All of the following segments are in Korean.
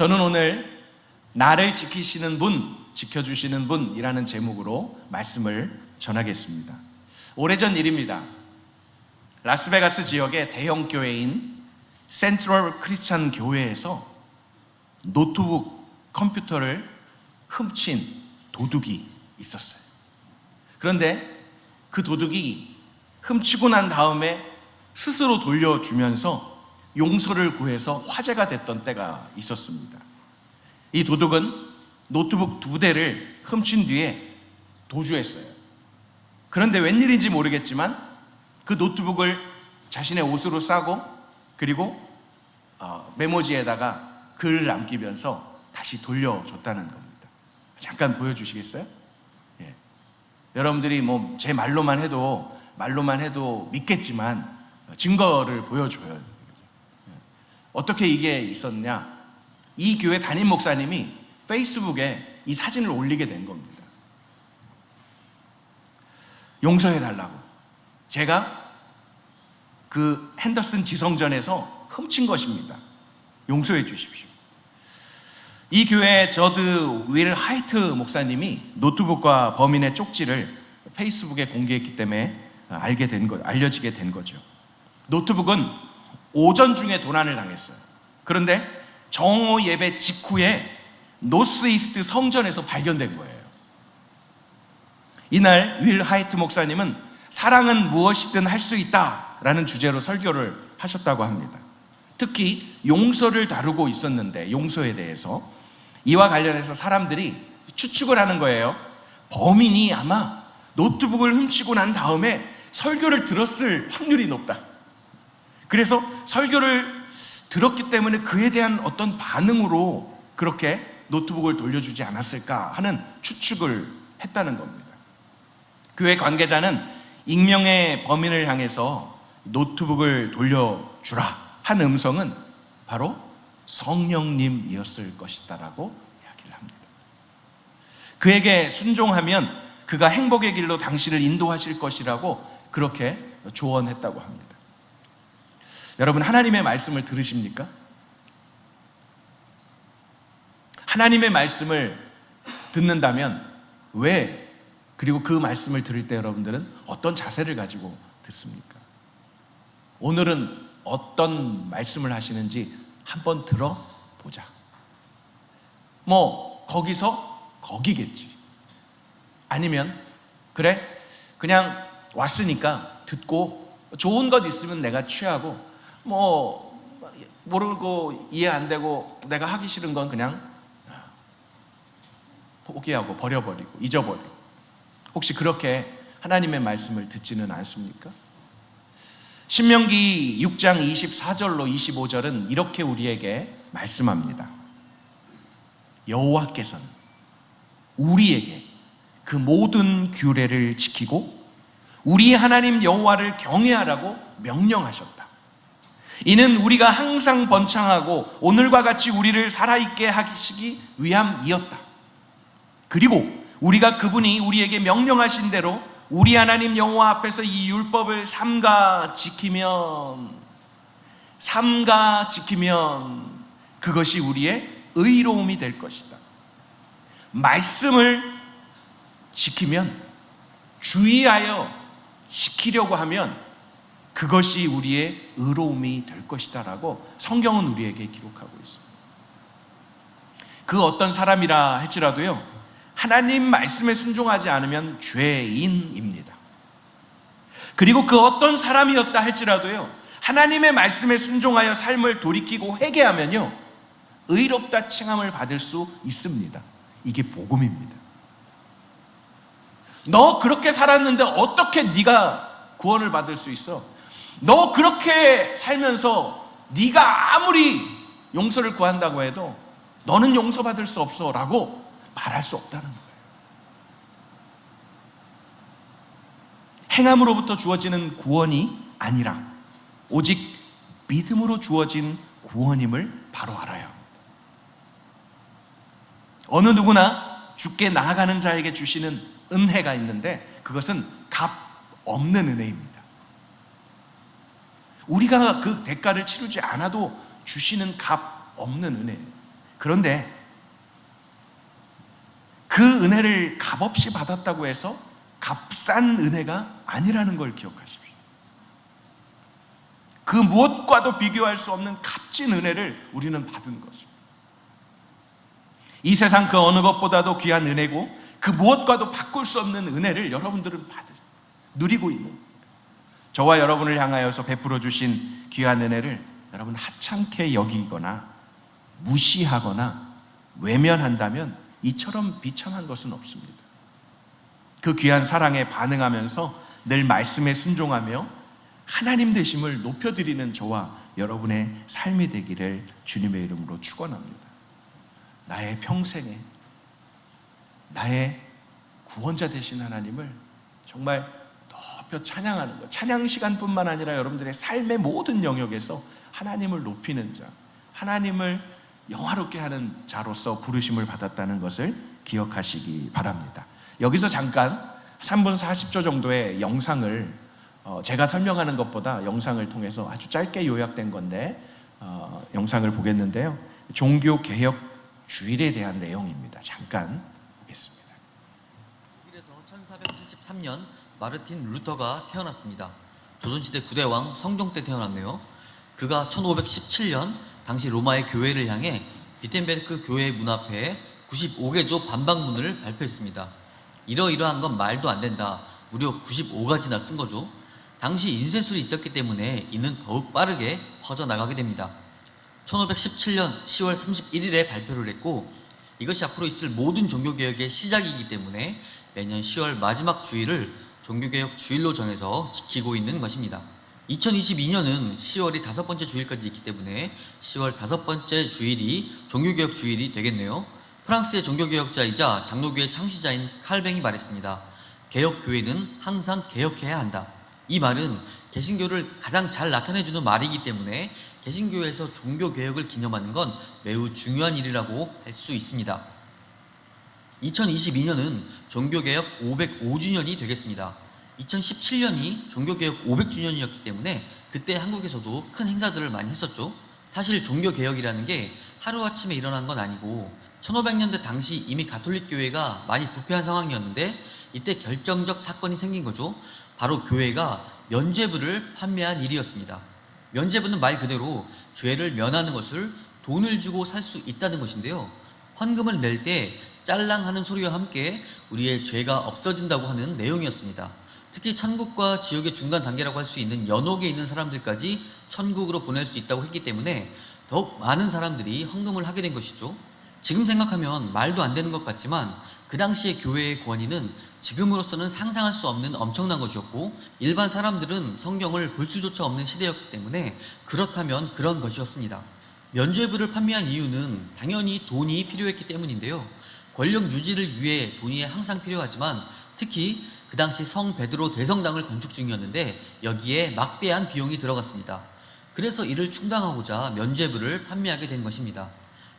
저는 오늘 나를 지키시는 분, 지켜주시는 분이라는 제목으로 말씀을 전하겠습니다. 오래전 일입니다. 라스베가스 지역의 대형 교회인 센트럴 크리스찬 교회에서 노트북 컴퓨터를 훔친 도둑이 있었어요. 그런데 그 도둑이 훔치고 난 다음에 스스로 돌려주면서 용서를 구해서 화제가 됐던 때가 있었습니다. 이 도둑은 노트북 2대를 훔친 뒤에 도주했어요. 그런데 웬일인지 모르겠지만 그 노트북을 자신의 옷으로 싸고 그리고 메모지에다가 글을 남기면서 다시 돌려줬다는 겁니다. 잠깐 보여주시겠어요? 예. 여러분들이 제 말로만 해도 믿겠지만 증거를 보여줘요. 어떻게 이게 있었냐? 이 교회 담임 목사님이 페이스북에 이 사진을 올리게 된 겁니다. 용서해달라고. 제가 그 핸더슨 지성전에서 훔친 것입니다. 용서해 주십시오. 이 교회 저드 윌 하이트 목사님이 노트북과 범인의 쪽지를 페이스북에 공개했기 때문에 알려지게 된 거죠. 노트북은 오전 중에 도난을 당했어요. 그런데 정오 예배 직후에 노스 이스트 성전에서 발견된 거예요. 이날 윌 하이트 목사님은 사랑은 무엇이든 할 수 있다라는 주제로 설교를 하셨다고 합니다. 특히 용서를 다루고 있었는데 용서에 대해서 이와 관련해서 사람들이 추측을 하는 거예요. 범인이 아마 노트북을 훔치고 난 다음에 설교를 들었을 확률이 높다. 그래서 설교를 들었기 때문에 그에 대한 어떤 반응으로 그렇게 노트북을 돌려주지 않았을까 하는 추측을 했다는 겁니다. 교회 관계자는 익명의 범인을 향해서 노트북을 돌려주라 한 음성은 바로 성령님이었을 것이다라고 이야기를 합니다. 그에게 순종하면 그가 행복의 길로 당신을 인도하실 것이라고 그렇게 조언했다고 합니다. 여러분, 하나님의 말씀을 들으십니까? 하나님의 말씀을 듣는다면 왜, 그리고 그 말씀을 들을 때 여러분들은 어떤 자세를 가지고 듣습니까? 오늘은 어떤 말씀을 하시는지 한번 들어보자. 거기서 거기겠지. 아니면 그래, 그냥 왔으니까 듣고 좋은 것 있으면 내가 취하고 모르고 이해 안 되고 내가 하기 싫은 건 그냥 포기하고 버려버리고 잊어버리고. 혹시 그렇게 하나님의 말씀을 듣지는 않습니까? 신명기 6장 24절로 25절은 이렇게 우리에게 말씀합니다. 여호와께서는 우리에게 그 모든 규례를 지키고 우리 하나님 여호와를 경외하라고 명령하셨다. 이는 우리가 항상 번창하고 오늘과 같이 우리를 살아있게 하시기 위함이었다. 그리고 우리가 그분이 우리에게 명령하신 대로 우리 하나님 여호와 앞에서 이 율법을 삼가 지키면 그것이 우리의 의로움이 될 것이다. 말씀을 지키면, 주의하여 지키려고 하면 그것이 우리의 의로움이 될 것이다 라고 성경은 우리에게 기록하고 있습니다. 그 어떤 사람이라 할지라도요, 하나님 말씀에 순종하지 않으면 죄인입니다. 그리고 그 어떤 사람이었다 할지라도요, 하나님의 말씀에 순종하여 삶을 돌이키고 회개하면요, 의롭다 칭함을 받을 수 있습니다. 이게 복음입니다. 너 그렇게 살았는데 어떻게 네가 구원을 받을 수 있어? 너 그렇게 살면서 네가 아무리 용서를 구한다고 해도 너는 용서받을 수 없어 라고 말할 수 없다는 거예요. 행함으로부터 주어지는 구원이 아니라 오직 믿음으로 주어진 구원임을 바로 알아야 합니다. 어느 누구나 주께 나아가는 자에게 주시는 은혜가 있는데 그것은 값 없는 은혜입니다. 우리가 그 대가를 치르지 않아도 주시는 값 없는 은혜. 그런데 그 은혜를 값없이 받았다고 해서 값싼 은혜가 아니라는 걸 기억하십시오. 그 무엇과도 비교할 수 없는 값진 은혜를 우리는 받은 것입니다. 이 세상 그 어느 것보다도 귀한 은혜고 그 무엇과도 바꿀 수 없는 은혜를 여러분들은 누리고 있는 겁니다. 저와 여러분을 향하여서 베풀어 주신 귀한 은혜를 여러분 하찮게 여기거나 무시하거나 외면한다면 이처럼 비참한 것은 없습니다. 그 귀한 사랑에 반응하면서 늘 말씀에 순종하며 하나님 되심을 높여드리는 저와 여러분의 삶이 되기를 주님의 이름으로 축원합니다. 나의 평생에 나의 구원자 되신 하나님을 정말 높여 찬양하는 것, 찬양 시간뿐만 아니라 여러분들의 삶의 모든 영역에서 하나님을 높이는 자, 하나님을 영화롭게 하는 자로서 부르심을 받았다는 것을 기억하시기 바랍니다. 여기서 잠깐 3분 40초 정도의 영상을 제가 설명하는 것보다 영상을 통해서 아주 짧게 요약된 건데 영상을 보겠는데요. 종교개혁 주일에 대한 내용입니다. 잠깐 보겠습니다. 독일에서 1483년 마르틴 루터가 태어났습니다. 조선시대 9대 왕 성종 때 태어났네요. 그가 1517년 당시 로마의 교회를 향해 비텐베르크 교회 문 앞에 95개조 반박문을 발표했습니다. 이러이러한 건 말도 안 된다. 무려 95가지나 쓴 거죠. 당시 인쇄술이 있었기 때문에 이는 더욱 빠르게 퍼져나가게 됩니다. 1517년 10월 31일에 발표를 했고 이것이 앞으로 있을 모든 종교개혁의 시작이기 때문에 매년 10월 마지막 주일을 종교개혁 주일로 정해서 지키고 있는 것입니다. 2022년은 10월이 5번째 주일까지 있기 때문에 10월 5번째 주일이 종교개혁 주일이 되겠네요. 프랑스의 종교개혁자이자 장로교의 창시자인 칼뱅이 말했습니다. 개혁교회는 항상 개혁해야 한다. 이 말은 개신교를 가장 잘 나타내주는 말이기 때문에 개신교에서 종교개혁을 기념하는 건 매우 중요한 일이라고 할 수 있습니다. 2022년은 종교개혁 505주년이 되겠습니다. 2017년이 종교개혁 500주년이었기 때문에 그때 한국에서도 큰 행사들을 많이 했었죠. 사실 종교개혁이라는 게 하루아침에 일어난 건 아니고 1500년대 당시 이미 가톨릭 교회가 많이 부패한 상황이었는데 이때 결정적 사건이 생긴 거죠. 바로 교회가 면죄부를 판매한 일이었습니다. 면죄부는 말 그대로 죄를 면하는 것을 돈을 주고 살 수 있다는 것인데요. 헌금을 낼 때 짤랑하는 소리와 함께 우리의 죄가 없어진다고 하는 내용이었습니다. 특히 천국과 지옥의 중간 단계라고 할 수 있는 연옥에 있는 사람들까지 천국으로 보낼 수 있다고 했기 때문에 더욱 많은 사람들이 헌금을 하게 된 것이죠. 지금 생각하면 말도 안 되는 것 같지만 그 당시의 교회의 권위는 지금으로서는 상상할 수 없는 엄청난 것이었고 일반 사람들은 성경을 볼 수조차 없는 시대였기 때문에 그렇다면 그런 것이었습니다. 면죄부를 판매한 이유는 당연히 돈이 필요했기 때문인데요. 권력 유지를 위해 돈이 항상 필요하지만 특히 그 당시 성 베드로 대성당을 건축 중이었는데 여기에 막대한 비용이 들어갔습니다. 그래서 이를 충당하고자 면죄부를 판매하게 된 것입니다.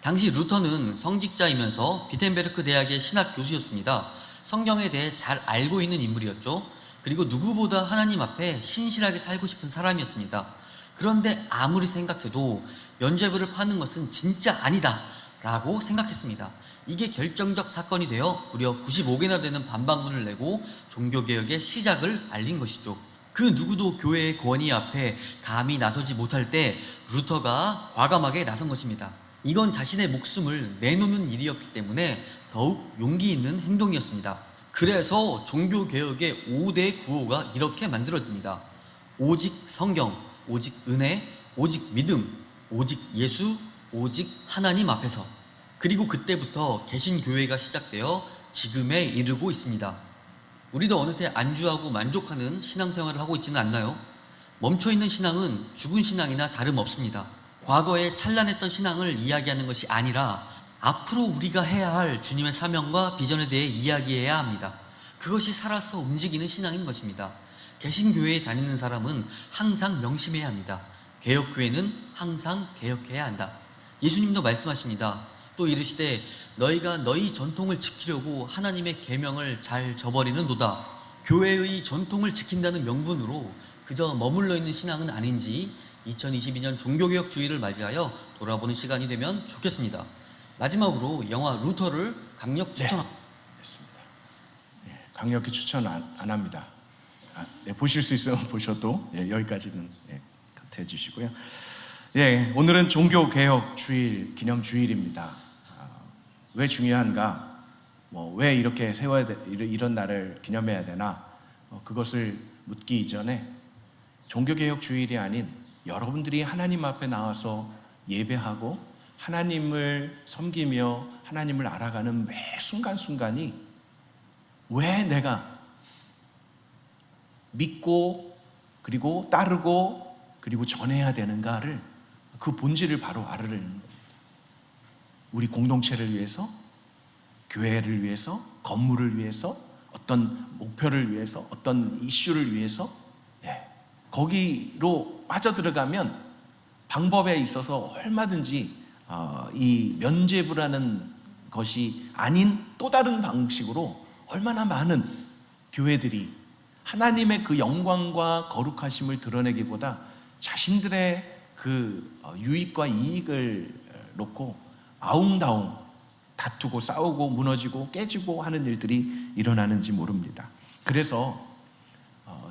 당시 루터는 성직자이면서 비텐베르크 대학의 신학 교수였습니다. 성경에 대해 잘 알고 있는 인물이었죠. 그리고 누구보다 하나님 앞에 신실하게 살고 싶은 사람이었습니다. 그런데 아무리 생각해도 면죄부를 파는 것은 진짜 아니다 라고 생각했습니다. 이게 결정적 사건이 되어 무려 95개나 되는 반박문을 내고 종교개혁의 시작을 알린 것이죠. 그 누구도 교회의 권위 앞에 감히 나서지 못할 때 루터가 과감하게 나선 것입니다. 이건 자신의 목숨을 내놓는 일이었기 때문에 더욱 용기 있는 행동이었습니다. 그래서 종교개혁의 5대 구호가 이렇게 만들어집니다. 오직 성경, 오직 은혜, 오직 믿음, 오직 예수, 오직 하나님 앞에서. 그리고 그때부터 개신교회가 시작되어 지금에 이르고 있습니다. 우리도 어느새 안주하고 만족하는 신앙생활을 하고 있지는 않나요? 멈춰있는 신앙은 죽은 신앙이나 다름없습니다. 과거에 찬란했던 신앙을 이야기하는 것이 아니라 앞으로 우리가 해야 할 주님의 사명과 비전에 대해 이야기해야 합니다. 그것이 살아서 움직이는 신앙인 것입니다. 개신교회에 다니는 사람은 항상 명심해야 합니다. 개혁교회는 항상 개혁해야 한다. 예수님도 말씀하십니다. 또 이르시되 너희가 너희 전통을 지키려고 하나님의 계명을 잘 저버리는도다. 교회의 전통을 지킨다는 명분으로 그저 머물러 있는 신앙은 아닌지 2022년 종교개혁 주일을 맞이하여 돌아보는 시간이 되면 좋겠습니다. 마지막으로 영화 루터를 강력 추천합니다. 됐습니다. 강력히 추천 안 합니다. 보실 수 있으면 보셔도 여기까지는 곁에 해주시고요. 오늘은 종교개혁 주일, 기념주일입니다. 왜 중요한가? 왜 이렇게 세워야 돼? 이런 날을 기념해야 되나? 그것을 묻기 이전에 종교개혁 주일이 아닌 여러분들이 하나님 앞에 나와서 예배하고 하나님을 섬기며 하나님을 알아가는 매 순간순간이 왜 내가 믿고 그리고 따르고 그리고 전해야 되는가를 그 본질을 바로 알으려는 겁니다. 우리 공동체를 위해서, 교회를 위해서, 건물을 위해서, 어떤 목표를 위해서, 어떤 이슈를 위해서 거기로 빠져들어가면 방법에 있어서 얼마든지 이 면죄부라는 것이 아닌 또 다른 방식으로 얼마나 많은 교회들이 하나님의 그 영광과 거룩하심을 드러내기보다 자신들의 그 유익과 이익을 놓고 아웅다웅 다투고 싸우고 무너지고 깨지고 하는 일들이 일어나는지 모릅니다. 그래서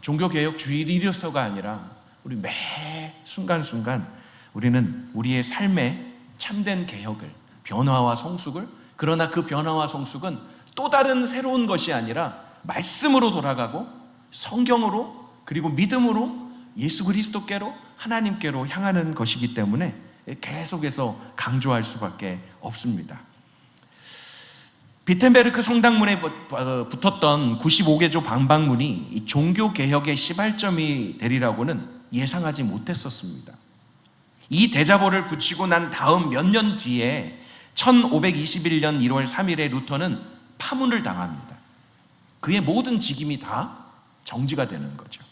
종교개혁 주일이어서가 아니라 우리 매 순간순간 우리는 우리의 삶의 참된 개혁을, 변화와 성숙을, 그러나 그 변화와 성숙은 또 다른 새로운 것이 아니라 말씀으로 돌아가고 성경으로 그리고 믿음으로 예수 그리스도께로 하나님께로 향하는 것이기 때문에 계속해서 강조할 수밖에 없습니다. 비텐베르크 성당문에 붙었던 95개조 방방문이 이 종교개혁의 시발점이 되리라고는 예상하지 못했었습니다. 이 대자보를 붙이고 난 다음 몇 년 뒤에 1521년 1월 3일에 루터는 파문을 당합니다. 그의 모든 직임이 다 정지가 되는 거죠.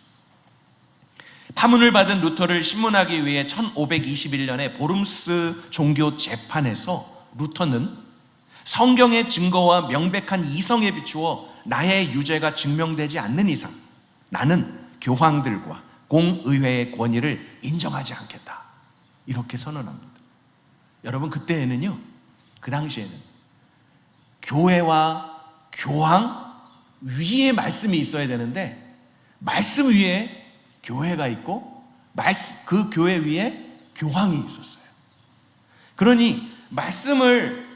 파문을 받은 루터를 신문하기 위해 1521년에 보름스 종교 재판에서 루터는 성경의 증거와 명백한 이성에 비추어 나의 유죄가 증명되지 않는 이상 나는 교황들과 공의회의 권위를 인정하지 않겠다, 이렇게 선언합니다. 여러분, 그때에는요, 그 당시에는 교회와 교황 위에 말씀이 있어야 되는데 말씀 위에 교회가 있고 그 교회 위에 교황이 있었어요. 그러니 말씀을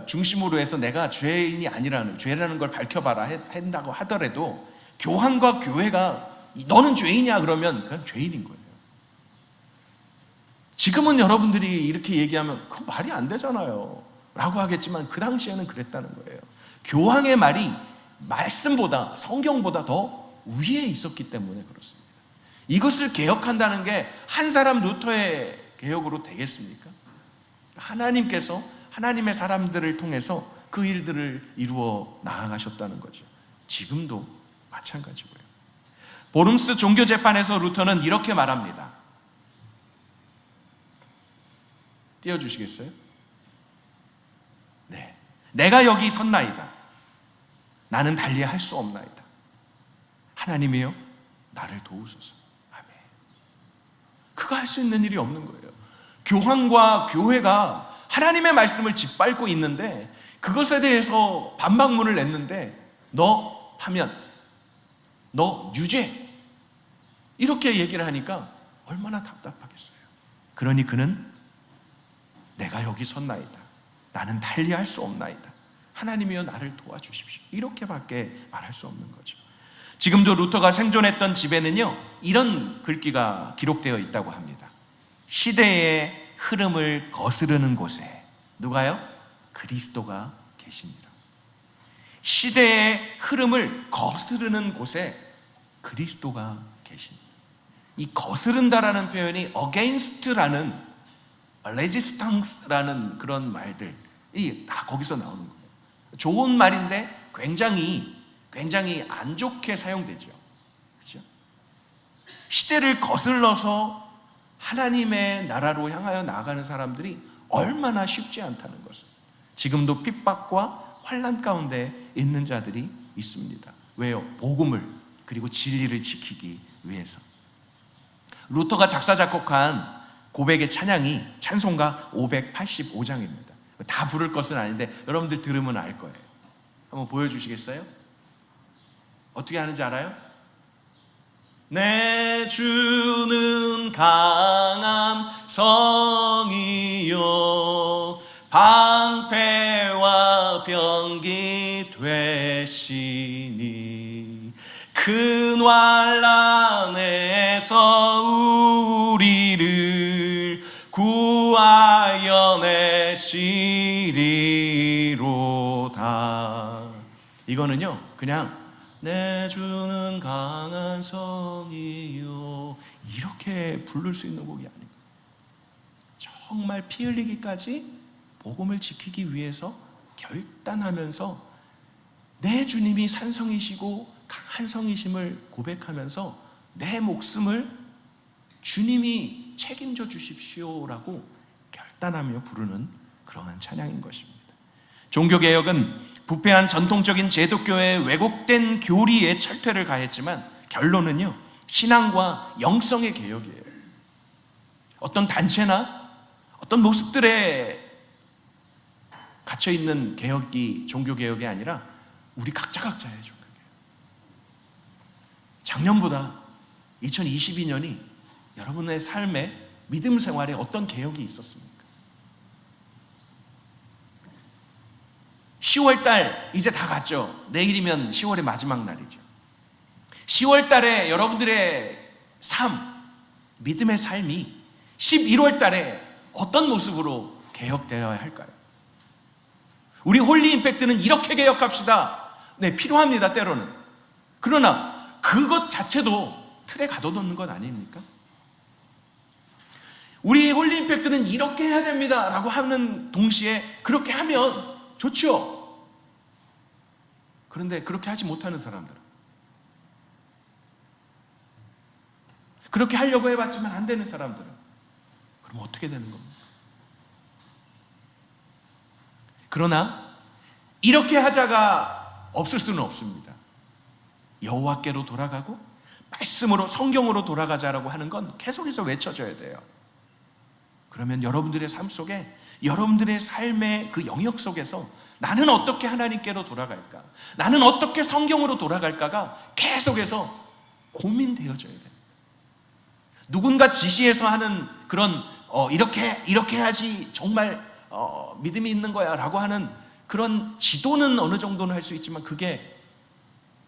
중심으로 해서 내가 죄인이 아니라는, 죄라는 걸 밝혀봐라 한다고 하더라도 교황과 교회가 너는 죄인이야 그러면 그냥 죄인인 거예요. 지금은 여러분들이 이렇게 얘기하면 그 말이 안 되잖아요 라고 하겠지만 그 당시에는 그랬다는 거예요. 교황의 말이 말씀보다, 성경보다 더 위에 있었기 때문에 그렇습니다. 이것을 개혁한다는 게 한 사람 루터의 개혁으로 되겠습니까? 하나님께서 하나님의 사람들을 통해서 그 일들을 이루어 나아가셨다는 거죠. 지금도 마찬가지고요. 보름스 종교재판에서 루터는 이렇게 말합니다. 띄워주시겠어요? 네. 내가 여기 섰나이다. 나는 달리 할 수 없나이다. 하나님이여 나를 도우소서. 아멘. 그가 할 수 있는 일이 없는 거예요. 교황과 교회가 하나님의 말씀을 짓밟고 있는데 그것에 대해서 반박문을 냈는데 너 하면 너 유죄, 이렇게 얘기를 하니까 얼마나 답답하겠어요. 그러니 그는 내가 여기 섰나이다. 나는 달리 할 수 없나이다. 하나님이여 나를 도와주십시오. 이렇게밖에 말할 수 없는 거죠. 지금도 루터가 생존했던 집에는요, 이런 글귀가 기록되어 있다고 합니다. 시대의 흐름을 거스르는 곳에 누가요? 그리스도가 계시니라. 시대의 흐름을 거스르는 곳에 그리스도가 계시니라. 이 거스른다라는 표현이 against라는, resistance라는 그런 말들이 다 거기서 나오는 거예요. 좋은 말인데 굉장히 안 좋게 사용되죠. 그렇죠? 시대를 거슬러서 하나님의 나라로 향하여 나아가는 사람들이 얼마나 쉽지 않다는 것을 지금도 핍박과 환난 가운데 있는 자들이 있습니다. 왜요? 복음을 그리고 진리를 지키기 위해서. 루터가 작사 작곡한 고백의 찬양이 찬송가 585장입니다. 다 부를 것은 아닌데 여러분들 들으면 알 거예요. 한번 보여주시겠어요? 어떻게 하는지 알아요? 내 주는 강한 성이요 방패와 병기 되시니 큰 환난에서 우리를 구하여 내시리로다. 이거는요 그냥 내 주는 강한 성이요 이렇게 부를 수 있는 곡이 아니고 정말 피 흘리기까지 복음을 지키기 위해서 결단하면서 내 주님이 산성이시고 강한 성이심을 고백하면서 내 목숨을 주님이 책임져 주십시오라고 결단하며 부르는 그러한 찬양인 것입니다. 종교개혁은 부패한 전통적인 제독교회의 왜곡된 교리에 철퇴를 가했지만 결론은요 신앙과 영성의 개혁이에요. 어떤 단체나 어떤 모습들에 갇혀있는 개혁이 종교개혁이 아니라 우리 각자의 종교개혁. 작년보다 2022년이 여러분의 삶에 믿음 생활에 어떤 개혁이 있었습니까? 10월달 이제 다 갔죠. 내일이면 10월의 마지막 날이죠. 10월달에 여러분들의 삶, 믿음의 삶이 11월달에 어떤 모습으로 개혁되어야 할까요? 우리 홀리 임팩트는 이렇게 개혁합시다. 네, 필요합니다, 때로는. 그러나 그것 자체도 틀에 가둬놓는 것 아닙니까? 우리 홀리 임팩트는 이렇게 해야 됩니다 라고 하는 동시에 그렇게 하면 좋죠. 그런데 그렇게 하지 못하는 사람들, 그렇게 하려고 해봤지만 안 되는 사람들은 그럼 어떻게 되는 겁니까? 그러나 이렇게 하자가 없을 수는 없습니다. 여호와께로 돌아가고 말씀으로 성경으로 돌아가자라고 하는 건 계속해서 외쳐져야 돼요. 그러면 여러분들의 삶 속에 여러분들의 삶의 그 영역 속에서 나는 어떻게 하나님께로 돌아갈까? 나는 어떻게 성경으로 돌아갈까가 계속해서 고민되어져야 됩니다. 누군가 지시해서 하는 그런 이렇게 해야지 정말 믿음이 있는 거야 라고 하는 그런 지도는 어느 정도는 할 수 있지만 그게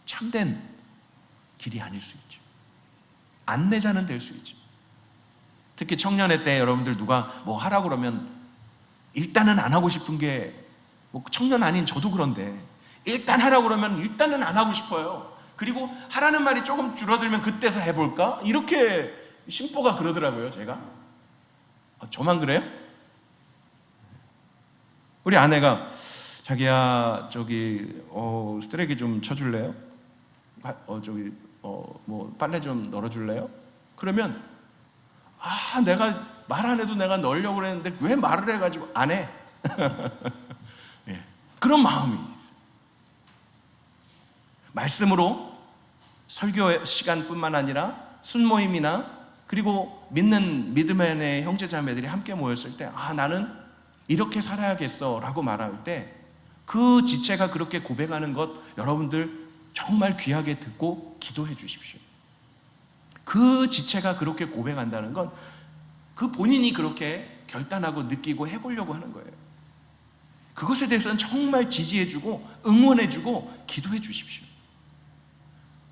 참된 길이 아닐 수 있죠. 안내자는 될 수 있죠. 특히 청년회 때 여러분들 누가 뭐 하라고 그러면 일단은 안 하고 싶은 게 뭐 청년 아닌 저도 그런데 일단 하라고 그러면 일단은 안 하고 싶어요. 그리고 하라는 말이 조금 줄어들면 그때서 해볼까? 이렇게 심보가 그러더라고요. 제가 저만 그래요? 우리 아내가 자기야 저기 쓰레기 좀 쳐줄래요? 뭐 빨래 좀 널어줄래요? 그러면 내가 말 안 해도 내가 널려고 그랬는데 왜 말을 해가지고 안 해? 예, 그런 마음이 있어요. 말씀으로 설교 시간뿐만 아니라 순모임이나 그리고 믿는 믿음의 형제 자매들이 함께 모였을 때 나는 이렇게 살아야겠어 라고 말할 때 그 지체가 그렇게 고백하는 것 여러분들 정말 귀하게 듣고 기도해 주십시오. 그 지체가 그렇게 고백한다는 건 그 본인이 그렇게 결단하고 느끼고 해보려고 하는 거예요. 그것에 대해서는 정말 지지해주고 응원해주고 기도해 주십시오.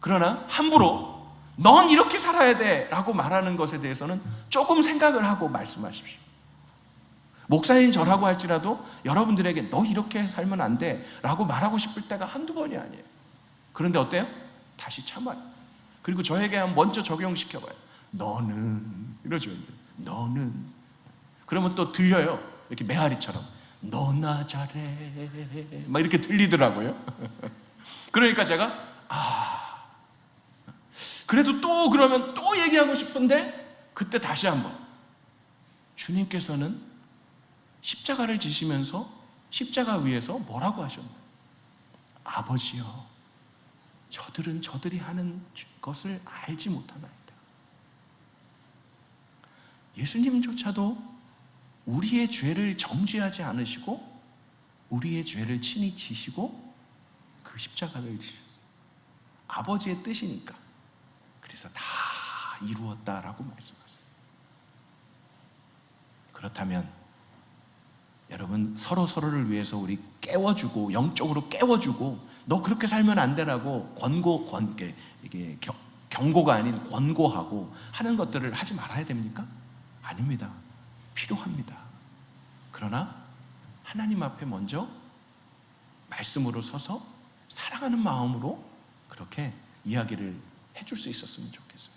그러나 함부로 넌 이렇게 살아야 돼 라고 말하는 것에 대해서는 조금 생각을 하고 말씀하십시오. 목사인 저라고 할지라도 여러분들에게 너 이렇게 살면 안 돼 라고 말하고 싶을 때가 한두 번이 아니에요. 그런데 어때요? 다시 참아요. 그리고 저에게 먼저 적용시켜봐요. 너는 이러죠. 너는 그러면 또 들려요. 이렇게 메아리처럼 너나 잘해 막 이렇게 들리더라고요. 그러니까 제가 그래도 또 그러면 또 얘기하고 싶은데 그때 다시 한번 주님께서는 십자가를 지시면서 십자가 위에서 뭐라고 하셨나요? 아버지여 저들은 저들이 하는 것을 알지 못하나이다. 예수님조차도 우리의 죄를 정죄하지 않으시고 우리의 죄를 친히 지시고 그 십자가를 지셨어요. 아버지의 뜻이니까. 그래서 다 이루었다라고 말씀하세요. 그렇다면 여러분, 서로를 위해서 우리 깨워주고, 영적으로 깨워주고, 너 그렇게 살면 안 되라고 경고가 아닌 권고하고 하는 것들을 하지 말아야 됩니까? 아닙니다. 필요합니다. 그러나 하나님 앞에 먼저 말씀으로 서서 사랑하는 마음으로 그렇게 이야기를 해줄 수 있었으면 좋겠어요.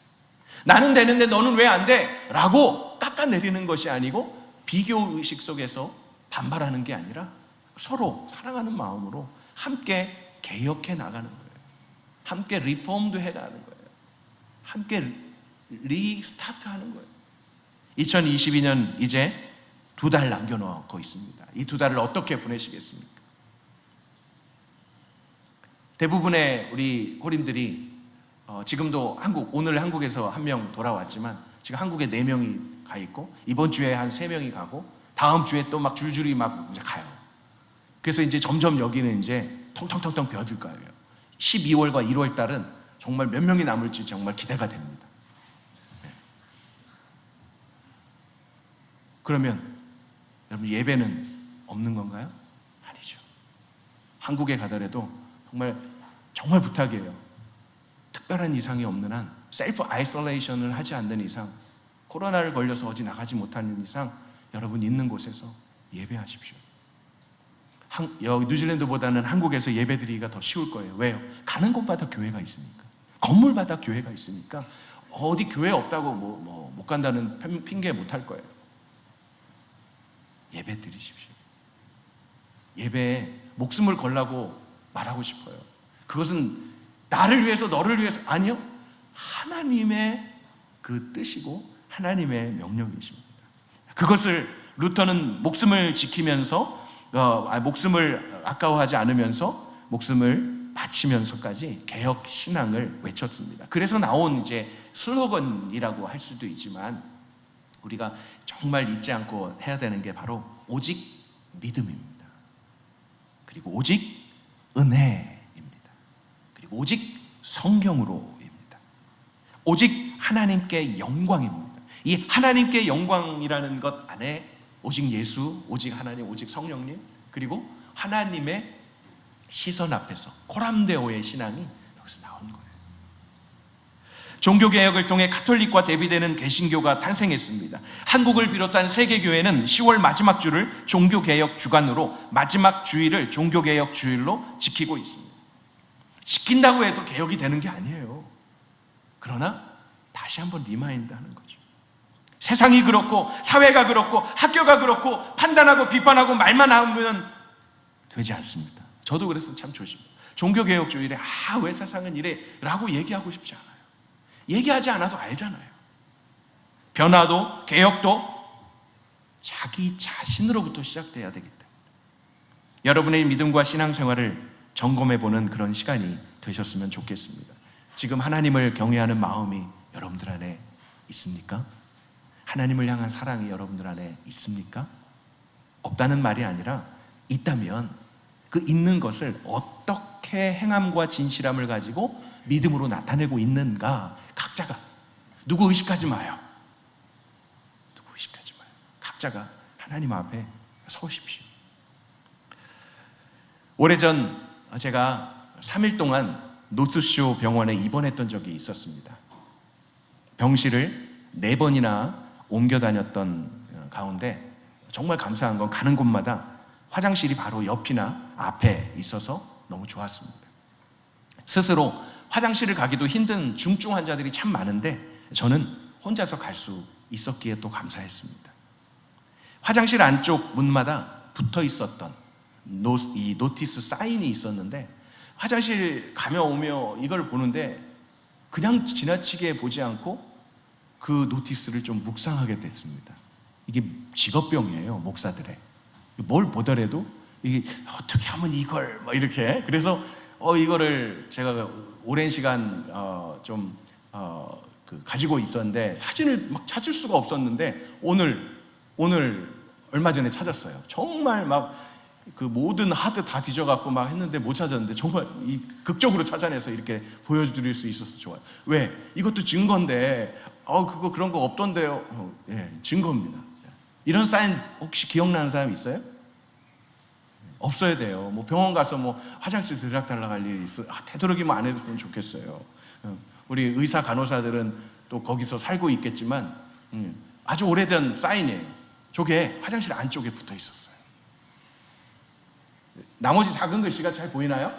나는 되는데 너는 왜 안 돼? 라고 깎아내리는 것이 아니고 비교의식 속에서 반발하는 게 아니라 서로 사랑하는 마음으로 함께 개혁해 나가는 거예요. 함께 리폼도 해나가는 거예요. 함께 리스타트 하는 거예요. 2022년 이제 2달 남겨놓고 있습니다. 이 2달을 어떻게 보내시겠습니까? 대부분의 우리 호림들이 지금도 오늘 한국에서 1명 돌아왔지만 지금 한국에 4명이 가 있고 이번 주에 한 3명이 가고 다음 주에 또 막 줄줄이 막 이제 가요. 그래서 이제 점점 여기는 이제 텅텅텅텅 비어들 거예요. 12월과 1월 달은 정말 몇 명이 남을지 정말 기대가 됩니다. 그러면 여러분, 예배는 없는 건가요? 아니죠. 한국에 가더라도 정말 부탁이에요. 특별한 이상이 없는 한, 셀프 아이솔레이션을 하지 않는 이상, 코로나를 걸려서 어디 나가지 못하는 이상 여러분 있는 곳에서 예배하십시오. 여기 뉴질랜드보다는 한국에서 예배드리기가 더 쉬울 거예요. 왜요? 가는 곳마다 교회가 있으니까, 건물마다 교회가 있으니까 어디 교회 없다고 못 간다는 핑계 못 할 거예요. 예배 드리십시오. 예배에 목숨을 걸라고 말하고 싶어요. 그것은 나를 위해서, 너를 위해서, 아니요, 하나님의 그 뜻이고 하나님의 명령이십니다. 그것을 루터는 목숨을 지키면서 목숨을 아까워하지 않으면서 목숨을 바치면서까지 개혁 신앙을 외쳤습니다. 그래서 나온 이제 슬로건이라고 할 수도 있지만 우리가 정말 잊지 않고 해야 되는 게 바로 오직 믿음입니다. 그리고 오직 은혜입니다. 그리고 오직 성경으로입니다. 오직 하나님께 영광입니다. 이 하나님께 영광이라는 것 안에 오직 예수, 오직 하나님, 오직 성령님, 그리고 하나님의 시선 앞에서 코람데오의 신앙이 여기서 나온 거예요. 종교개혁을 통해 가톨릭과 대비되는 개신교가 탄생했습니다. 한국을 비롯한 세계교회는 10월 마지막 주를 종교개혁 주간으로 마지막 주일을 종교개혁 주일로 지키고 있습니다. 지킨다고 해서 개혁이 되는 게 아니에요. 그러나 다시 한번 리마인드 하는 거죠. 세상이 그렇고 사회가 그렇고 학교가 그렇고 판단하고 비판하고 말만 하면 되지 않습니다. 저도 그래서 참 조심해요. 종교개혁 주일에 왜 세상은 이래 라고 얘기하고 싶지 않아요. 얘기하지 않아도 알잖아요. 변화도 개혁도 자기 자신으로부터 시작돼야 되기 때문에 여러분의 믿음과 신앙생활을 점검해보는 그런 시간이 되셨으면 좋겠습니다. 지금 하나님을 경외하는 마음이 여러분들 안에 있습니까? 하나님을 향한 사랑이 여러분들 안에 있습니까? 없다는 말이 아니라 있다면 그 있는 것을 어떻게 행함과 진실함을 가지고 믿음으로 나타내고 있는가, 각자가 누구 의식하지 마요. 누구 의식하지 마요. 각자가 하나님 앞에 서십시오. 오래전 제가 3일 동안 노스쇼 병원에 입원했던 적이 있었습니다. 병실을 4번이나 옮겨 다녔던 가운데 정말 감사한 건 가는 곳마다 화장실이 바로 옆이나 앞에 있어서 너무 좋았습니다. 스스로 화장실을 가기도 힘든 중증 환자들이 참 많은데 저는 혼자서 갈 수 있었기에 또 감사했습니다. 화장실 안쪽 문마다 붙어 있었던 이 노티스 사인이 있었는데 화장실 가며 오며 이걸 보는데 그냥 지나치게 보지 않고 그 노티스를 좀 묵상하게 됐습니다. 이게 직업병이에요, 목사들의. 뭘 보더라도 이게 어떻게 하면 이걸 이렇게, 그래서 이거를 제가 오랜 시간 가지고 있었는데 사진을 막 찾을 수가 없었는데 오늘 얼마 전에 찾았어요. 정말 막 그 모든 하드 다 뒤져갖고 막 했는데 못 찾았는데 정말 이 극적으로 찾아내서 이렇게 보여드릴 수 있어서 좋아요. 왜? 이것도 증거인데 그런 거 없던데요. 예, 증거입니다. 이런 사인 혹시 기억나는 사람 있어요? 없어야 돼요. 뭐 병원 가서 뭐 화장실 들락달락 할 일이 있어. 되도록이면 안 했으면 좋겠어요. 우리 의사 간호사들은 또 거기서 살고 있겠지만 아주 오래된 사인이에요. 저게 화장실 안쪽에 붙어 있었어요. 나머지 작은 글씨가 잘 보이나요?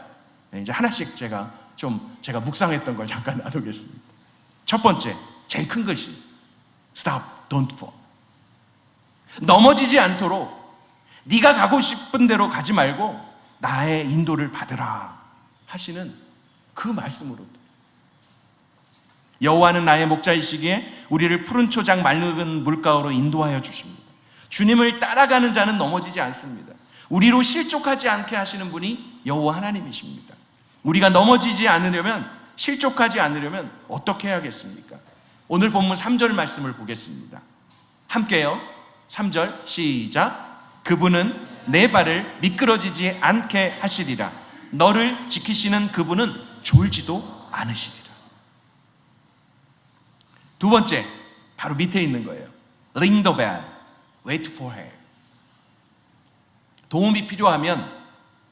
네, 이제 하나씩 제가 묵상했던 걸 잠깐 나누겠습니다. 첫 번째, 제일 큰 글씨. Stop, don't fall. 넘어지지 않도록 네가 가고 싶은 대로 가지 말고 나의 인도를 받으라 하시는 그 말씀으로, 여호와는 나의 목자이시기에 우리를 푸른 초장 맑은 물가로 인도하여 주십니다. 주님을 따라가는 자는 넘어지지 않습니다. 우리로 실족하지 않게 하시는 분이 여호와 하나님이십니다. 우리가 넘어지지 않으려면, 실족하지 않으려면 어떻게 해야겠습니까? 오늘 본문 3절 말씀을 보겠습니다. 함께요. 3절 시작. 그분은 내 발을 미끄러지지 않게 하시리라. 너를 지키시는 그분은 졸지도 않으시리라. 두 번째, 바로 밑에 있는 거예요. Ring the bell, wait for help. 도움이 필요하면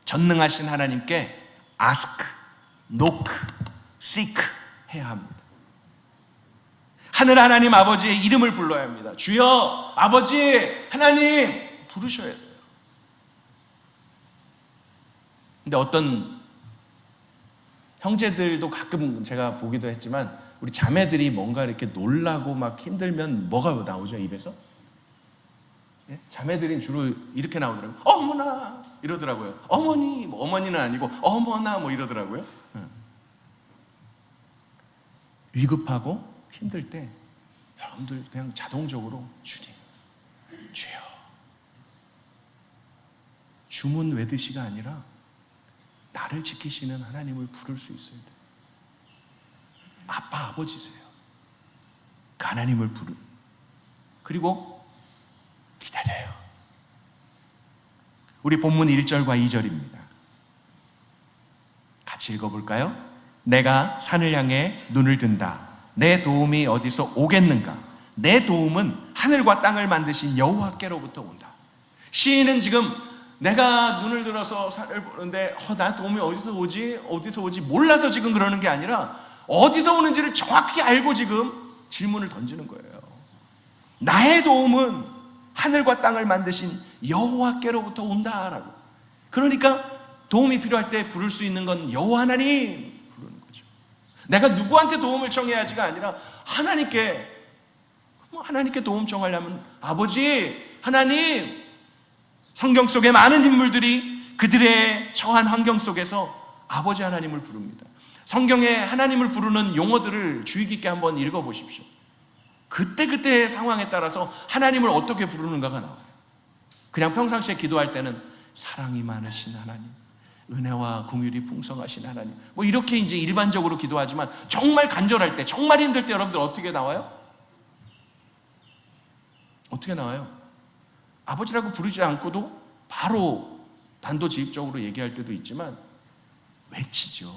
전능하신 하나님께 ask, knock, seek 해야 합니다. 하늘 하나님 아버지의 이름을 불러야 합니다. 주여, 아버지, 하나님 부르셔야 돼요. 근데 어떤 형제들도 가끔 제가 보기도 했지만 우리 자매들이 뭔가 이렇게 놀라고 막 힘들면 뭐가 나오죠, 입에서? 예? 자매들은 주로 이렇게 나오더라고요. 어머나 이러더라고요. 어머니, 뭐 어머니는 아니고 어머나 뭐 이러더라고요. 위급하고 힘들 때 여러분들 그냥 자동적으로 주님, 주여, 주문 외듯이가 아니라 나를 지키시는 하나님을 부를 수 있어야 돼요. 아빠, 아버지세요. 그 하나님을 부르. 그리고 기다려요. 우리 본문 1절과 2절입니다. 같이 읽어볼까요? 내가 산을 향해 눈을 든다. 내 도움이 어디서 오겠는가? 내 도움은 하늘과 땅을 만드신 여호와께로부터 온다. 시인은 지금 내가 눈을 들어서 산을 보는데 나 도움이 어디서 오지 몰라서 지금 그러는 게 아니라 어디서 오는지를 정확히 알고 지금 질문을 던지는 거예요. 나의 도움은 하늘과 땅을 만드신 여호와께로부터 온다라고. 그러니까 도움이 필요할 때 부를 수 있는 건 여호와 하나님 부르는 거죠. 내가 누구한테 도움을 청해야지가 아니라 하나님께 도움 청하려면 아버지, 하나님. 성경 속에 많은 인물들이 그들의 처한 환경 속에서 아버지 하나님을 부릅니다. 성경에 하나님을 부르는 용어들을 주의 깊게 한번 읽어보십시오. 그때그때의 상황에 따라서 하나님을 어떻게 부르는가가 나와요. 그냥 평상시에 기도할 때는 사랑이 많으신 하나님, 은혜와 긍휼이 풍성하신 하나님, 뭐 이렇게 이제 일반적으로 기도하지만 정말 간절할 때, 정말 힘들 때 여러분들 어떻게 나와요? 어떻게 나와요? 아버지라고 부르지 않고도 바로 단도직입적으로 얘기할 때도 있지만 외치죠.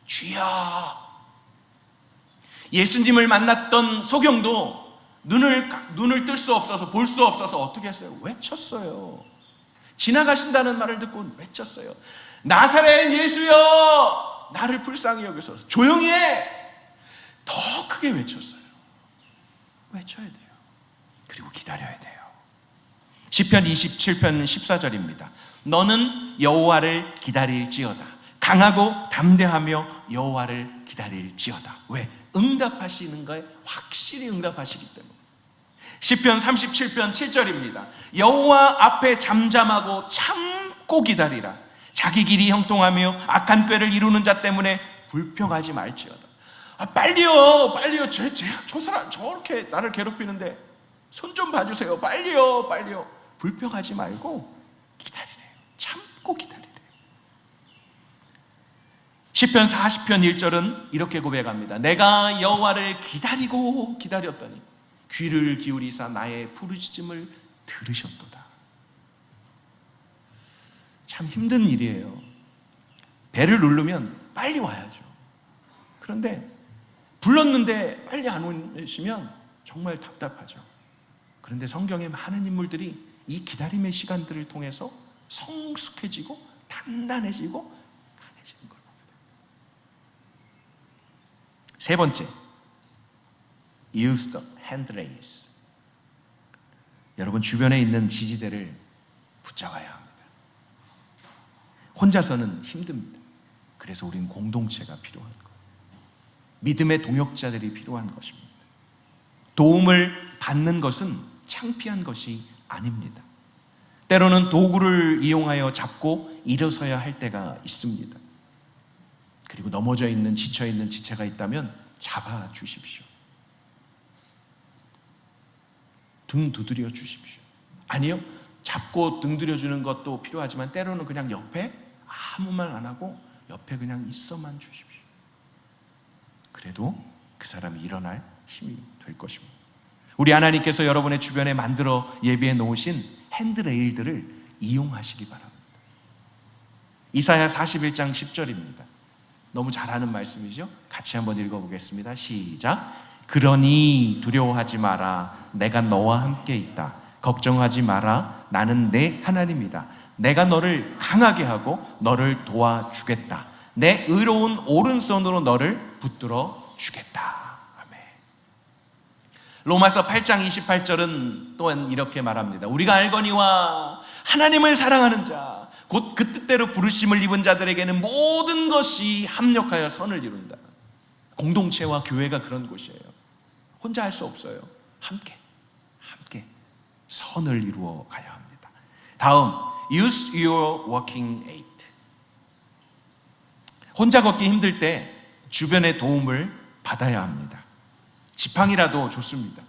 주여. 예수님을 만났던 소경도 눈을 뜰 수 없어서, 볼 수 없어서 어떻게 했어요? 외쳤어요. 지나가신다는 말을 듣고 외쳤어요. 나사렛 예수여, 나를 불쌍히 여기소서. 조용히 해. 더 크게 외쳤어요. 외쳐야 돼요. 그리고 기다려야 돼요. 시편 27편 14절입니다. 너는 여호와를 기다릴지어다. 강하고 담대하며 여호와를 기다릴지어다. 왜? 응답하시는 거에 확실히 응답하시기 때문에. 시편 37편 7절입니다. 여호와 앞에 잠잠하고 참고 기다리라. 자기 길이 형통하며 악한 꾀를 이루는 자 때문에 불평하지 말지어다. 빨리요. 저 사람 저렇게 나를 괴롭히는데 손 좀 봐주세요. 빨리요. 불평하지 말고 기다리래요. 참고 기다리래요. 시편 40편 1절은 이렇게 고백합니다. 내가 여호와를 기다리고 기다렸더니 귀를 기울이사 나의 부르짖음을 들으셨도다. 참 힘든 일이에요. 배를 누르면 빨리 와야죠. 그런데 불렀는데 빨리 안 오시면 정말 답답하죠. 그런데 성경의 많은 인물들이 이 기다림의 시간들을 통해서 성숙해지고 단단해지고 강해지는 걸 봅니다. 세 번째, use the handrails. 여러분 주변에 있는 지지대를 붙잡아야 합니다. 혼자서는 힘듭니다. 그래서 우리는 공동체가 필요한 거예요. 믿음의 동역자들이 필요한 것입니다. 도움을 받는 것은 창피한 것이 아닙니다. 때로는 도구를 이용하여 잡고 일어서야 할 때가 있습니다. 그리고 넘어져 있는 지쳐 있는 지체가 있다면 잡아 주십시오. 등 두드려 주십시오. 아니요, 잡고 등 두드려 주는 것도 필요하지만 때로는 그냥 옆에 아무 말 안 하고 옆에 그냥 있어만 주십시오. 그래도 그 사람이 일어날 힘이 될 것입니다. 우리 하나님께서 여러분의 주변에 만들어 예비해 놓으신 핸드레일들을 이용하시기 바랍니다. 이사야 41장 10절입니다. 너무 잘 아는 말씀이죠? 같이 한번 읽어보겠습니다. 시작. 그러니 두려워하지 마라. 내가 너와 함께 있다. 걱정하지 마라. 나는 내 하나님이다. 내가 너를 강하게 하고 너를 도와주겠다. 내 의로운 오른손으로 너를 붙들어 주겠다. 아멘. 로마서 8장 28절은 또한 이렇게 말합니다. 우리가 알거니와 하나님을 사랑하는 자 곧 그 뜻대로 부르심을 입은 자들에게는 모든 것이 합력하여 선을 이룬다. 공동체와 교회가 그런 곳이에요. 혼자 할 수 없어요. 함께 선을 이루어 가야 합니다. 다음, use your walking aid. 혼자 걷기 힘들 때 주변의 도움을 받아야 합니다. 지팡이라도 좋습니다.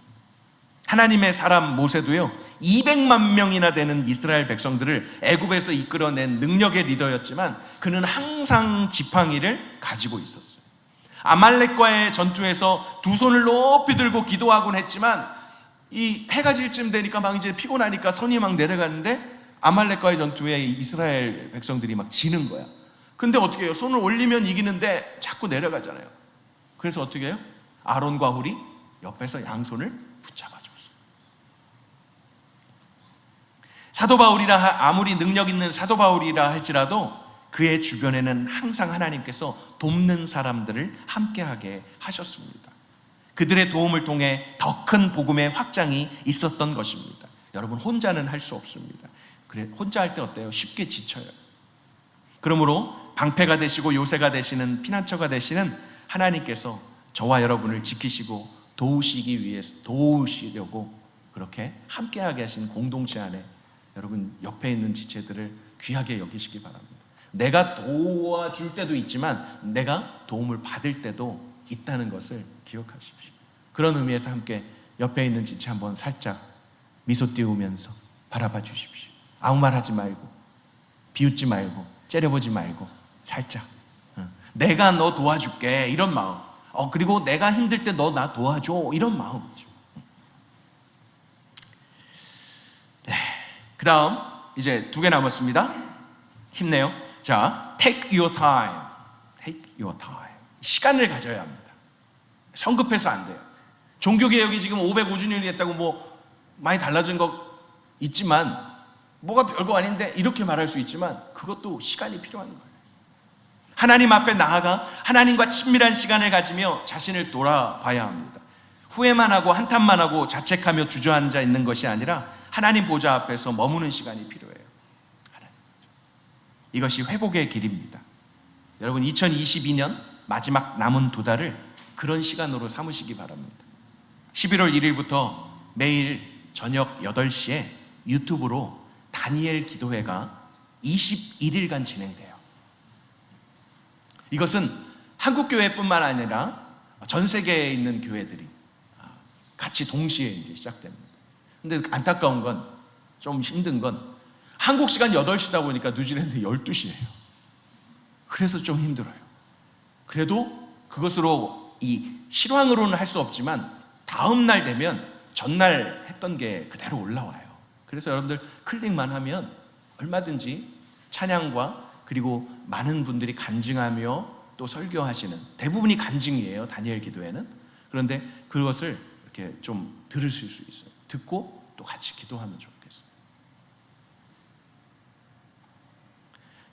하나님의 사람 모세도요 200만 명이나 되는 이스라엘 백성들을 애굽에서 이끌어낸 능력의 리더였지만 그는 항상 지팡이를 가지고 있었어요. 아말렉과의 전투에서 두 손을 높이 들고 기도하곤 했지만 이 해가 질 쯤 되니까 막 이제 피곤하니까 손이 막 내려가는데 아말렉과의 전투에 이스라엘 백성들이 막 지는 거야. 근데 어떻게 해요? 손을 올리면 이기는데 자꾸 내려가잖아요. 그래서 어떻게 해요? 아론과 훌이 옆에서 양손을 붙잡아 줬어요. 사도 바울이라 아무리 능력 있는 사도 바울이라 할지라도 그의 주변에는 항상 하나님께서 돕는 사람들을 함께하게 하셨습니다. 그들의 도움을 통해 더 큰 복음의 확장이 있었던 것입니다. 여러분 혼자는 할 수 없습니다. 그래 혼자 할 때 어때요? 쉽게 지쳐요. 그러므로 방패가 되시고 요새가 되시는 피난처가 되시는 하나님께서 저와 여러분을 지키시고 도우시려고 그렇게 함께하게 하신 공동체 안에 여러분 옆에 있는 지체들을 귀하게 여기시기 바랍니다. 내가 도와줄 때도 있지만 내가 도움을 받을 때도 있다는 것을 기억하십시오. 그런 의미에서 함께 옆에 있는 지체 한번 살짝 미소 띄우면서 바라봐 주십시오. 아무 말 하지 말고 비웃지 말고 째려보지 말고 살짝 내가 너 도와줄게 이런 마음, 그리고 내가 힘들 때 너 나 도와줘 이런 마음이죠. 네, 그 다음 이제 2개 남았습니다. 힘내요. 자, take your time. 시간을 가져야 합니다. 성급해서 안 돼요. 종교개혁이 지금 505주년이 됐다고 뭐 많이 달라진 거 있지만 뭐가 별거 아닌데 이렇게 말할 수 있지만 그것도 시간이 필요한 거예요. 하나님 앞에 나아가 하나님과 친밀한 시간을 가지며 자신을 돌아봐야 합니다. 후회만 하고 한탄만 하고 자책하며 주저앉아 있는 것이 아니라 하나님 보좌 앞에서 머무는 시간이 필요해요. 이것이 회복의 길입니다. 여러분 2022년 마지막 남은 2달을 그런 시간으로 삼으시기 바랍니다. 11월 1일부터 매일 저녁 8시에 유튜브로 다니엘 기도회가 21일간 진행돼요. 이것은 한국교회뿐만 아니라 전 세계에 있는 교회들이 같이 동시에 이제 시작됩니다. 근데 안타까운 건, 좀 힘든 건 한국 시간 8시다 보니까 뉴질랜드 12시예요. 그래서 좀 힘들어요. 그래도 그것으로 이 실황으로는 할 수 없지만 다음 날 되면 전날 했던 게 그대로 올라와요. 그래서 여러분들 클릭만 하면 얼마든지 찬양과 그리고 많은 분들이 간증하며 또 설교하시는, 대부분이 간증이에요, 다니엘 기도회는. 그런데 그것을 이렇게 좀 들으실 수 있어요. 듣고 또 같이 기도하면 좋겠어요.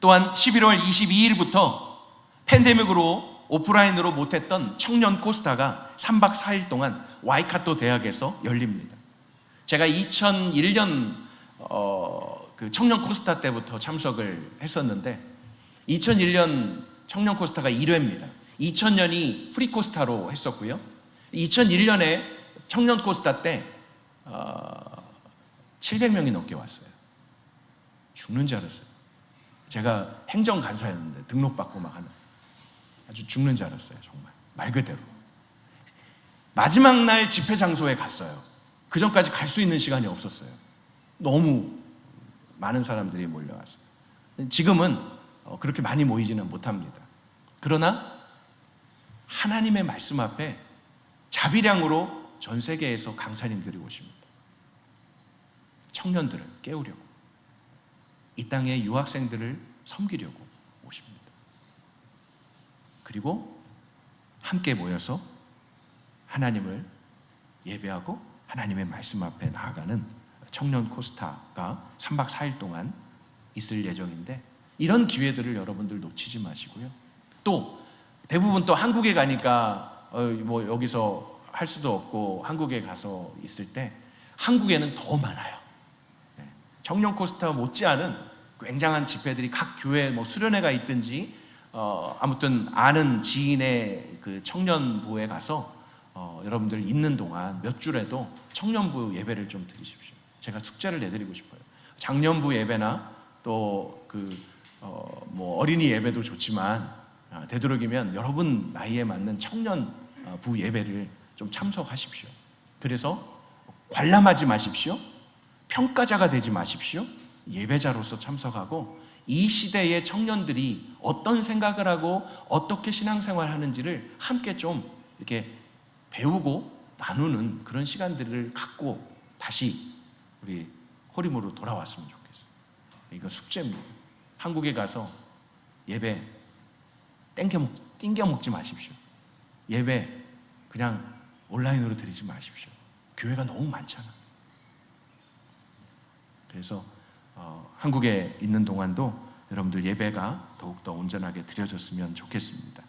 또한 11월 22일부터 팬데믹으로 오프라인으로 못했던 청년 코스타가 3박 4일 동안 와이카토 대학에서 열립니다. 제가 2001년 그 청년 코스타 때부터 참석을 했었는데 2001년 청년 코스타가 1회입니다. 2000년이 프리 코스타로 했었고요. 2001년에 청년 코스타 때 700명이 넘게 왔어요. 죽는 줄 알았어요. 제가 행정간사였는데 등록받고 막 하는, 아주 죽는 줄 알았어요. 정말 말 그대로. 마지막 날 집회 장소에 갔어요. 그 전까지 갈 수 있는 시간이 없었어요. 너무 많은 사람들이 몰려왔어요. 지금은 그렇게 많이 모이지는 못합니다. 그러나 하나님의 말씀 앞에 자비량으로 전 세계에서 강사님들이 오십니다. 청년들을 깨우려고, 이 땅의 유학생들을 섬기려고 오십니다. 그리고 함께 모여서 하나님을 예배하고 하나님의 말씀 앞에 나아가는 청년 코스타가 3박 4일 동안 있을 예정인데, 이런 기회들을 여러분들 놓치지 마시고요. 또 대부분 또 한국에 가니까 뭐 여기서 할 수도 없고 한국에 가서 있을 때 한국에는 더 많아요. 청년 코스타 못지않은 굉장한 집회들이 각 교회 뭐 수련회가 있든지 아무튼 아는 지인의 그 청년부에 가서 여러분들 있는 동안 몇 주라도 청년부 예배를 좀 드리십시오. 제가 숙제를 내드리고 싶어요. 장년부 예배나 또 뭐 어린이 예배도 좋지만 되도록이면 여러분 나이에 맞는 청년부 예배를 좀 참석하십시오. 그래서 관람하지 마십시오. 평가자가 되지 마십시오. 예배자로서 참석하고 이 시대의 청년들이 어떤 생각을 하고 어떻게 신앙생활 하는지를 함께 좀 이렇게 배우고 나누는 그런 시간들을 갖고 다시 우리 호림으로 돌아왔으면 좋겠어요. 이거 숙제입니다. 한국에 가서 예배 땡겨 먹지 마십시오. 예배 그냥 온라인으로 드리지 마십시오. 교회가 너무 많잖아. 그래서 한국에 있는 동안도 여러분들 예배가 더욱더 온전하게 드려졌으면 좋겠습니다.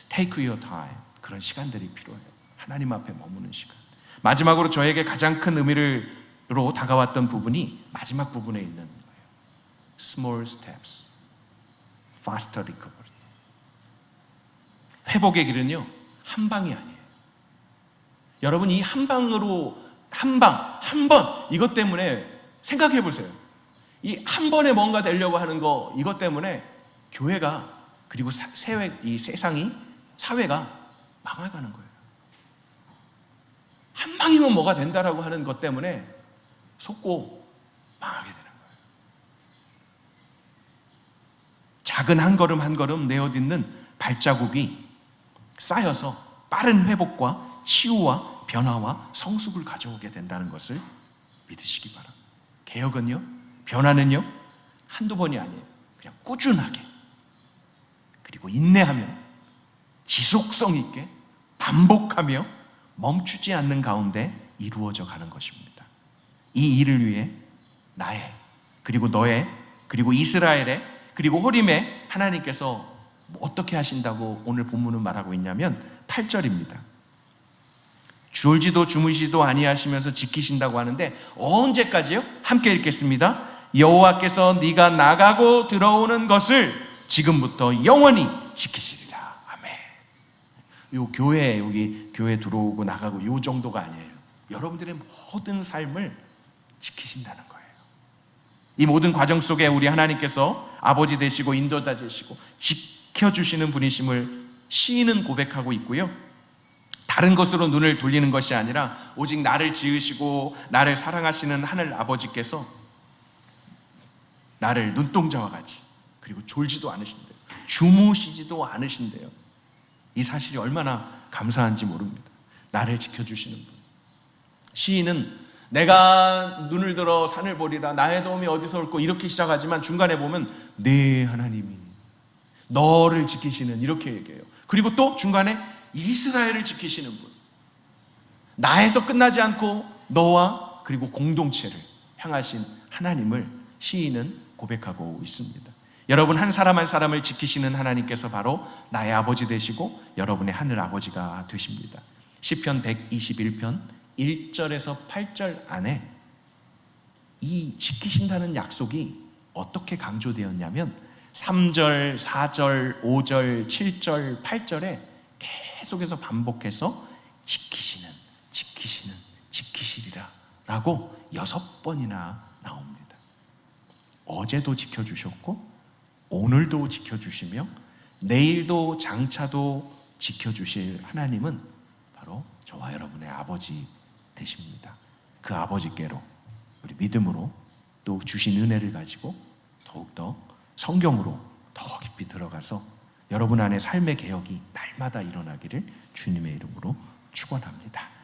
Take your time. 그런 시간들이 필요해요. 하나님 앞에 머무는 시간. 마지막으로 저에게 가장 큰 의미로 다가왔던 부분이 마지막 부분에 있는 거예요. Small steps, faster recovery. 회복의 길은요, 한 방이 아니에요. 여러분 이 한 방으로 한 번 이것 때문에 생각해 보세요. 이 한 번에 뭔가 되려고 하는 거, 이것 때문에 교회가 그리고 이 세상이, 사회가 망해가는 거예요. 한 방이면 뭐가 된다라고 하는 것 때문에 속고 망하게 되는 거예요. 작은 한 걸음 한 걸음 내어딛는 발자국이 쌓여서 빠른 회복과 치유와 변화와 성숙을 가져오게 된다는 것을 믿으시기 바랍니다. 개혁은요, 변화는요, 한두 번이 아니에요. 그냥 꾸준하게, 그리고 인내하며 지속성 있게 반복하며 멈추지 않는 가운데 이루어져 가는 것입니다. 이 일을 위해 나의, 그리고 너의, 그리고 이스라엘의, 그리고 호림의 하나님께서 어떻게 하신다고 오늘 본문은 말하고 있냐면 8절입니다. 졸지도 주무시지도 아니하시면서 지키신다고 하는데 언제까지요? 함께 읽겠습니다. 여호와께서 네가 나가고 들어오는 것을 지금부터 영원히 지키시리라. 아멘. 요 교회, 여기 교회 들어오고 나가고 요 정도가 아니에요. 여러분들의 모든 삶을 지키신다는 거예요. 이 모든 과정 속에 우리 하나님께서 아버지 되시고 인도자 되시고 지켜주시는 분이심을 시인은 고백하고 있고요. 다른 것으로 눈을 돌리는 것이 아니라 오직 나를 지으시고 나를 사랑하시는 하늘 아버지께서 나를 눈동자와 같이, 그리고 졸지도 않으신대요. 주무시지도 않으신대요. 이 사실이 얼마나 감사한지 모릅니다. 나를 지켜주시는 분. 시인은 내가 눈을 들어 산을 보리라, 나의 도움이 어디서 올고, 이렇게 시작하지만 중간에 보면 네 하나님이 너를 지키시는, 이렇게 얘기해요. 그리고 또 중간에 이스라엘을 지키시는 분, 나에서 끝나지 않고 너와 그리고 공동체를 향하신 하나님을 시인은 고백하고 있습니다. 여러분, 한 사람 한 사람을 지키시는 하나님께서 바로 나의 아버지 되시고 여러분의 하늘 아버지가 되십니다. 시편 121편 1절에서 8절 안에 이 지키신다는 약속이 어떻게 강조되었냐면 3절, 4절, 5절, 7절, 8절에 계속해서 반복해서 지키시리라 라고 6번이나 나옵니다. 어제도 지켜주셨고 오늘도 지켜주시며 내일도 장차도 지켜주실 하나님은 바로 저와 여러분의 아버지 되십니다. 그 아버지께로 우리 믿음으로 또 주신 은혜를 가지고 더욱더 성경으로 더 깊이 들어가서 여러분 안에 삶의 개혁이 날마다 일어나기를 주님의 이름으로 축원합니다.